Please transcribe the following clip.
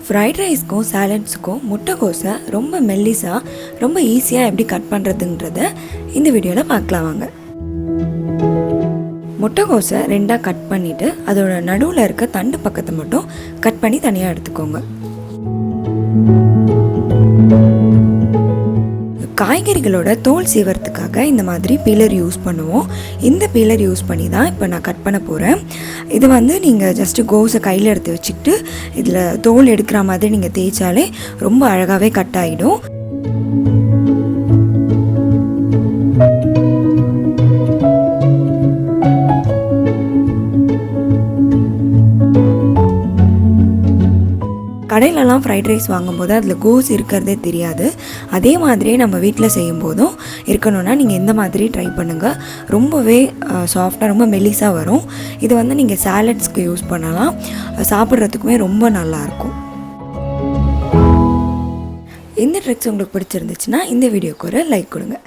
Fried ரைஸ்க்கும் சாலட்ஸுக்கும் முட்டைக்கோஸை ரொம்ப மெல்லிஸாக ரொம்ப ஈஸியாக எப்படி கட் பண்ணுறதுன்றத இந்த வீடியோவில் பார்க்கலாம் வாங்க. முட்டைக்கோஸை ரெண்டாக கட் பண்ணிவிட்டு அதோட நடுவில் இருக்க தண்டு பக்கத்தை மட்டும் கட் பண்ணி தனியாக எடுத்துக்கோங்க. காய்கறிகளோட தோல் சீவறதுக்காக இந்த மாதிரி பீலர் யூஸ் பண்ணுவோம். இந்த பீலர் யூஸ் பண்ணி தான் இப்போ நான் கட் பண்ண போகிறேன். இது நீங்கள் ஜஸ்ட்டு கோஸை கையில் எடுத்து வச்சுக்கிட்டு இதில் தோல் எடுக்கிற மாதிரி நீங்கள் தேய்ச்சாலே ரொம்ப அழகாகவே கட் ஆகிடும். கடையிலலாம் ஃப்ரைட் ரைஸ் வாங்கும்போது அதில் கோஸ் இருக்கிறதே தெரியாது. அதே மாதிரியே நம்ம வீட்டில் செய்யும் போதும் இருக்கணும்னா நீங்கள் இந்த மாதிரி ட்ரை பண்ணுங்கள். ரொம்பவே சாஃப்டாக ரொம்ப மெல்லிஸாக வரும். இது நீங்கள் சாலட்ஸ்க்கு யூஸ் பண்ணலாம். சாப்பிட்றதுக்குமே ரொம்ப நல்லாயிருக்கும். இந்த ட்ரிக்ஸ் உங்களுக்கு பிடிச்சிருந்துச்சுன்னா இந்த வீடியோக்கு ஒரு லைக் கொடுங்க.